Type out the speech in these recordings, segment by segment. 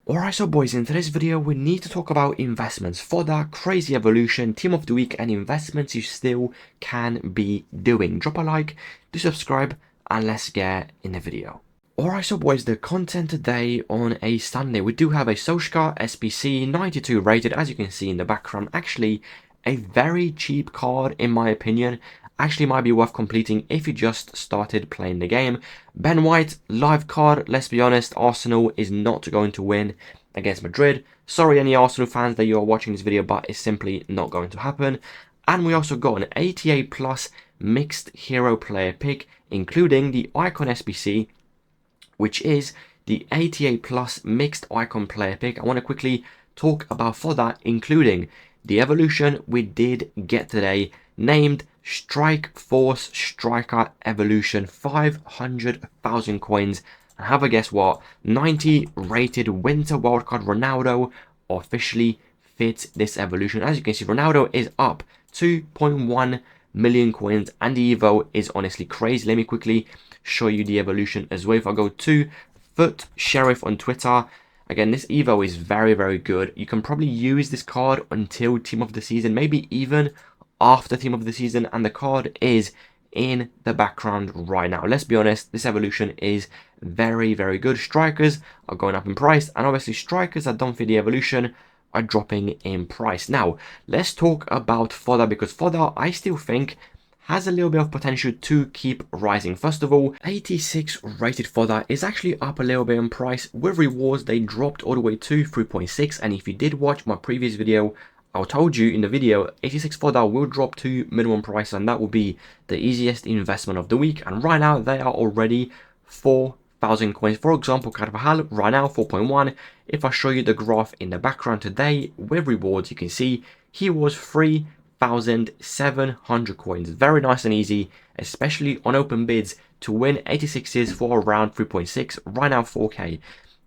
Alright, so boys, in today's video we need to talk about investments, Fodder, crazy evolution, team of the week, and investments you still can be doing. Drop a like, do subscribe, and let's get in the video. Alright, so boys, the content today on a Sunday, we do have a Solskjaer SBC 92 rated, as you can see in the background. Actually a very cheap card in my opinion. Actually might be worth completing if you just started playing the game. Ben White, live card. Let's be honest, Arsenal is not going to win against Madrid. Sorry any Arsenal fans that you are watching this video, but it's simply not going to happen. And we also got an 88 plus mixed hero player pick, including the Icon SBC, which is the 88 plus mixed icon player pick. I want to quickly talk about for that, including the evolution we did get today, named Strike Force Striker Evolution, 500,000 coins. And have a guess what? 90 rated Winter Wildcard Ronaldo officially fits this evolution. As you can see, Ronaldo is up 2.1 million coins, and the Evo is honestly crazy. Let me quickly show you the evolution as well. If I go to Foot Sheriff on Twitter, again, this Evo is very, very good. You can probably use this card until Team of the Season, maybe even after Team of the Season, and the card is in the background right now. Let's be honest, this evolution is very, very good. Strikers are going up in price, and obviously strikers that don't fit the evolution are dropping in price. Now, let's talk about Fodder, because Fodder, I still think, has a little bit of potential to keep rising. First of all, 86 rated Fodder is actually up a little bit in price. With rewards, they dropped all the way to 3.6, and if you did watch my previous video, I told you in the video, 86 Fodder will drop to minimum price, and that will be the easiest investment of the week. And right now, they are already 4,000 coins. For example, Carvajal, right now, 4.1. If I show you the graph in the background today, with rewards, you can see he was 3,700 coins. Very nice and easy, especially on open bids, to win 86s for around 3.6, right now 4k.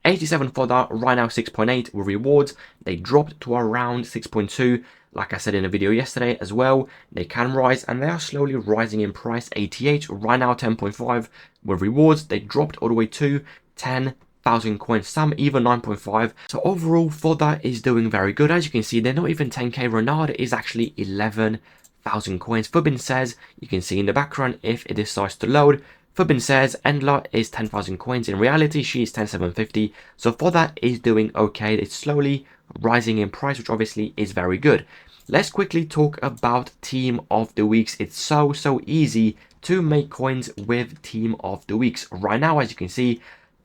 87 Fodder, right now 6.8 with rewards. They dropped to around 6.2. Like I said in a video yesterday as well, they can rise, and they are slowly rising in price. 88 right now 10.5 with rewards. They dropped all the way to 10,000 coins, some even 9.5. So overall, Fodder is doing very good. As you can see, they're not even 10k. Ronaldo is actually 11,000 coins. Fubin says, you can see in the background if it decides to load, Fubin says Endler is 10,000 coins. In reality, she is 10,750. So Fodder is doing okay. It's slowly rising in price, which obviously is very good. Let's quickly talk about Team of the Weeks. It's so easy to make coins with Team of the Weeks. Right now, as you can see,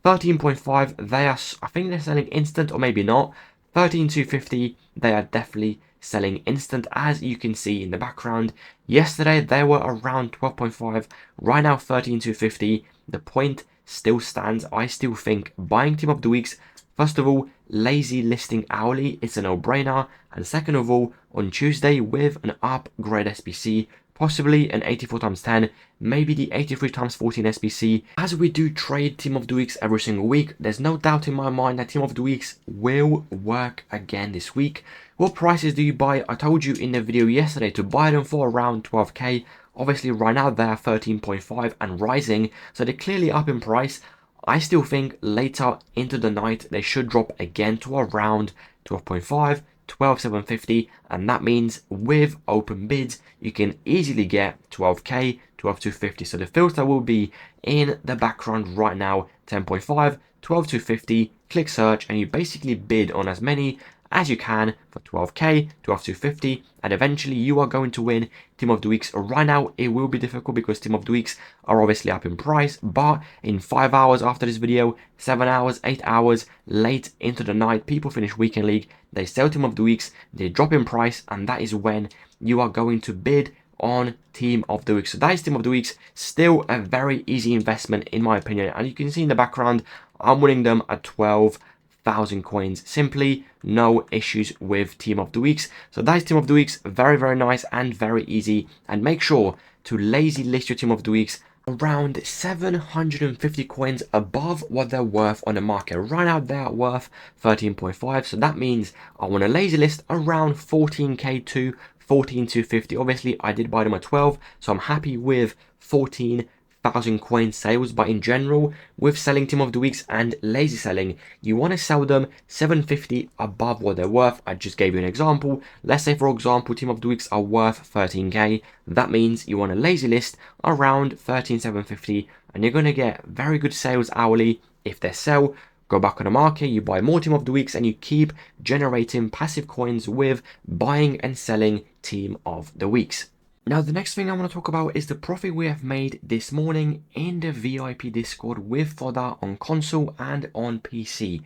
13.5, they are, I think they're selling instant, or maybe not. 13,250, they are definitely selling instant, as you can see in the background. Yesterday they were around 12.5, right now 13,250. The point still stands. I still think buying Team of the Weeks, first of all, lazy listing hourly, it's a no-brainer, and second of all, on Tuesday with an upgrade SBC, possibly an 84 times 10, maybe the 83 times 14 SBC. As we do trade Team of the Weeks every single week, there's no doubt in my mind that Team of the Weeks will work again this week. What prices do you buy? I told you in the video yesterday to buy them for around 12k. Obviously right now they're 13.5 and rising, so they're clearly up in price. I still think later into the night they should drop again to around 12.5, 12,750, and that means with open bids you can easily get 12k, 12,250. So the filter will be in the background right now, 10.5, 12,250, click search, and you basically bid on as many as you can for 12k, 12,250, and eventually you are going to win Team of the Weeks. Right now it will be difficult because Team of the Weeks are obviously up in price, but in 5 hours after this video, 7 hours, 8 hours late into the night, people finish Weekend League, they sell Team of the Weeks, they drop in price, and that is when you are going to bid on Team of the Week. So that is Team of the Weeks, still a very easy investment in my opinion, and you can see in the background I'm winning them at 12,000 coins. Simply no issues with Team of the Weeks. So that is Team of the Weeks, very nice and very easy. And make sure to lazy list your Team of the Weeks around 750 coins above what they're worth on the market. Right now they are worth 13.5, so that means I want to lazy list around 14k to 14,250. Obviously I did buy them at 12, so I'm happy with 14 1,000 coin sales, but in general, with selling team of the weeks and lazy selling, you want to sell them 750 above what they're worth. I just gave you an example. Let's say, for example, team of the weeks are worth 13k. That means you want to lazy list around 13,750, and you're going to get very good sales hourly. If they sell, go back on the market, you buy more team of the weeks, and you keep generating passive coins with buying and selling team of the weeks. Now, the next thing I want to talk about is the profit we have made this morning in the VIP Discord with Fodder on console and on PC.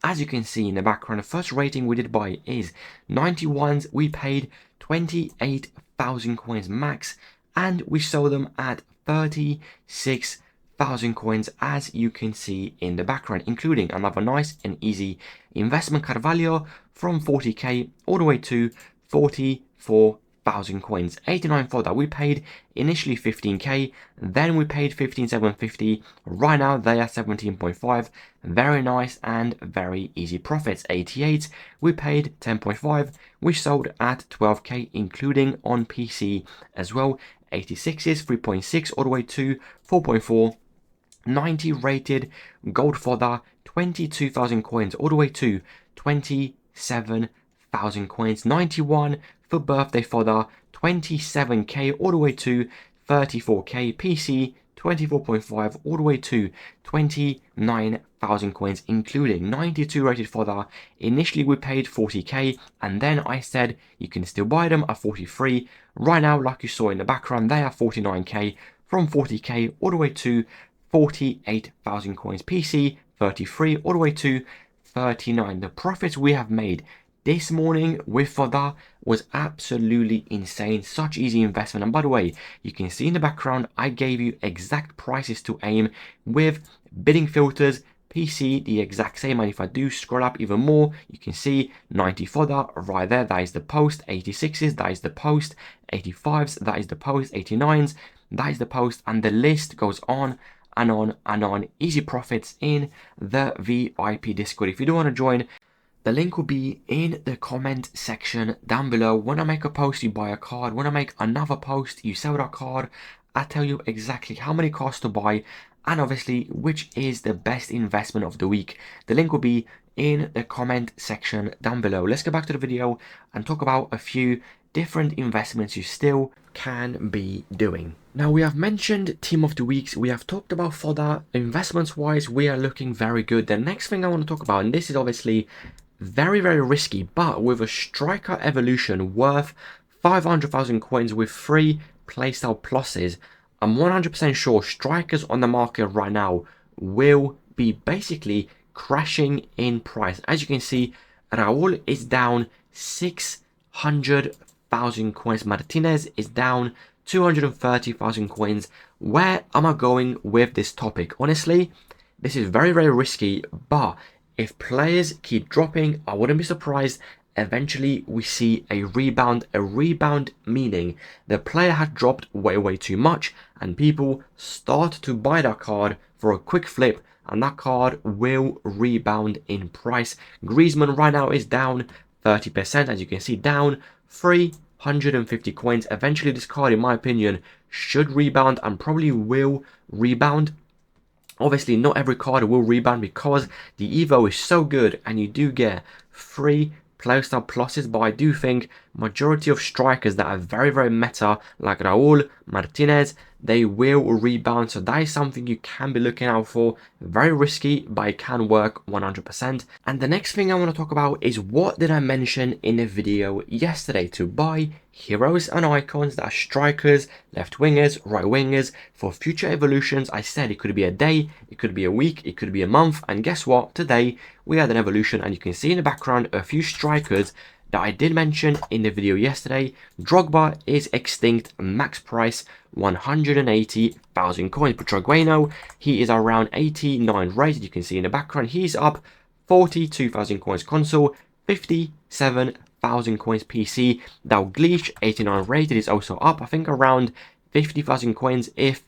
As you can see in the background, the first rating we did buy is 91s. We paid 28,000 coins max, and we sold them at 36,000 coins, as you can see in the background, including another nice and easy investment Carvalho from 40k all the way to 44,000 coins. 89 for that. We paid initially 15k, then we paid 15,750. Right now they are 17.5. Very nice and very easy profits. 88, we paid 10.5. We sold at 12k, including on PC as well. 86s 3.6 all the way to 4.4. 90 rated gold Fodder, 22,000 coins all the way to 27,000 coins. 91 for birthday Fodder, 27k all the way to 34k. PC 24.5 all the way to 29,000 coins, including 92 rated Fodder. Initially we paid 40k, and then I said you can still buy them at 43. Right now, like you saw in the background, they are 49k, from 40k all the way to 48,000 coins. PC 33 all the way to 39. The profits we have made this morning with Fodder was absolutely insane. Such easy investment. And by the way, you can see in the background I gave you exact prices to aim with bidding filters. PC the exact same, and if I do scroll up even more, you can see 90 Fodder right there, that is the post. 86s, that is the post. 85s, that is the post. 89s, that is the post, and the list goes on and on and on. Easy profits in the VIP Discord. If you do want to join, the link will be in the comment section down below. When I make a post, you buy a card. When I make another post, you sell that card. I tell you exactly how many cards to buy, and obviously which is the best investment of the week. The link will be in the comment section down below. Let's get back to the video and talk about a few different investments you still can be doing. Now, we have mentioned team of the weeks, we have talked about Fodder. Investments wise, we are looking very good. The next thing I want to talk about, and this is obviously very risky, but with a striker evolution worth 500,000 coins with 3 playstyle pluses, I'm 100% sure strikers on the market right now will be basically crashing in price. As you can see, Raul is down 600,000 coins. Martinez is down 230,000 coins. Where am I going with this topic? Honestly, this is very risky, but if players keep dropping, I wouldn't be surprised eventually we see a rebound. A rebound meaning the player had dropped way too much, and people start to buy that card for a quick flip, and that card will rebound in price. Griezmann right now is down 30%, as you can see, down 350 coins. Eventually this card, in my opinion, should rebound and probably will rebound. Obviously not every card will rebound because the Evo is so good and you do get free playstyle pluses, but I do think majority of strikers that are very meta, like Raul, Martinez, they will rebound. So that is something you can be looking out for. Very risky, but it can work 100%. And the next thing I want to talk about is what did I mention in the video yesterday? To buy heroes and icons that are strikers, left wingers, right wingers for future evolutions. I said it could be a day, it could be a week, it could be a month, and guess what? Today we had an evolution, and you can see in the background a few strikers that I did mention in the video yesterday. Drogba is extinct, max price 180,000 coins. Petrogueno, he is around 89 rated. You can see in the background he's up 42,000 coins. Console 57,000 coins. PC Dalglish 89 rated is also up, I think around 50,000 coins if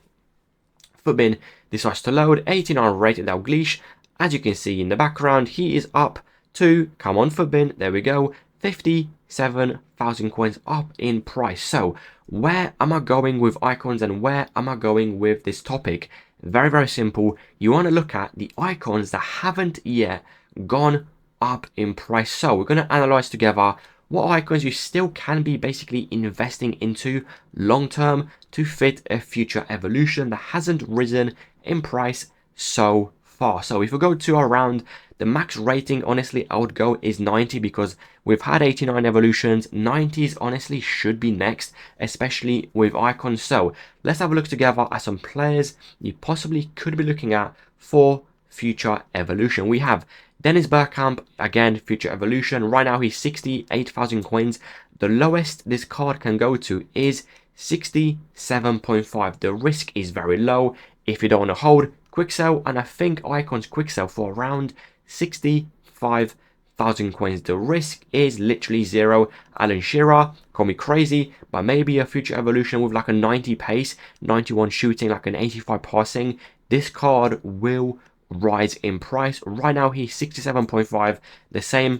Footbin decides to load. 89 rated Dalglish. As you can see in the background, he is up to, come on Footbin, there we go, 57,000 coins up in price. So where am I going with icons and where am I going with this topic? Very, very simple. You want to look at the icons that haven't yet gone up in price. So we're going to analyze together what icons you still can be basically investing into long term to fit a future evolution that hasn't risen in price so far. So if we go to around the max rating, honestly, I would go is 90 because we've had 89 evolutions. 90s honestly should be next, especially with icons. So let's have a look together at some players you possibly could be looking at for future evolution. We have Dennis Bergkamp, again, future evolution. Right now he's 68,000 coins. The lowest this card can go to is 67.5. The risk is very low if you don't want to hold. Quick sell, and I think icons quick sell for around 65,000 coins. The risk is literally zero. Alan Shearer, call me crazy, but maybe a future evolution with like a 90 pace, 91 shooting, like an 85 passing. This card will rise in price. Right now he's 67.5, the same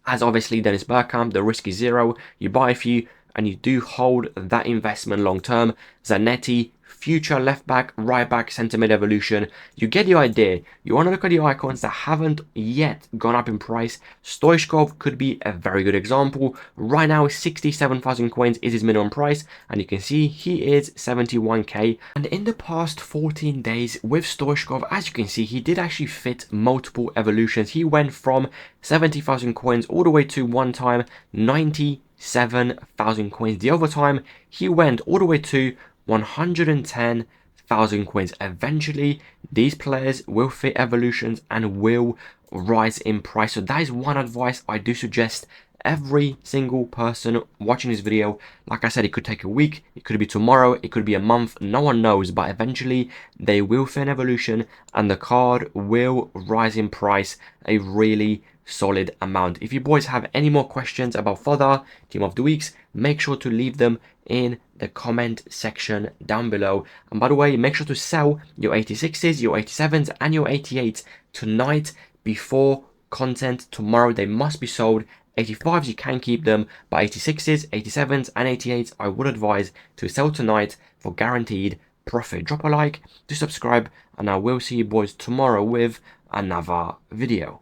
as obviously Dennis Bergkamp. The risk is zero. You buy a few and you do hold that investment long term. Zanetti, future left back, right back, centre mid evolution. You get the idea. You want to look at the icons that haven't yet gone up in price. Stoichkov could be a very good example. Right now 67,000 coins is his minimum price, and you can see he is 71k. And in the past 14 days with Stoichkov, as you can see, he did actually fit multiple evolutions. He went from 70,000 coins all the way to one time 97,000 coins. The other time he went all the way to 110,000 coins. Eventually these players will fit evolutions and will rise in price. So that is one advice I do suggest every single person watching this video. Like I said, it could take a week, it could be tomorrow, it could be a month, no one knows, but eventually they will fit an evolution and the card will rise in price a really solid amount. If you boys have any more questions about Fodder, Team of the Weeks, make sure to leave them in the comment section down below. And by the way, make sure to sell your 86s, your 87s and your 88s tonight before content tomorrow. They must be sold. 85s you can keep them, but 86s, 87s and 88s I would advise to sell tonight for guaranteed profit. Drop a like, do subscribe, and I will see you boys tomorrow with another video.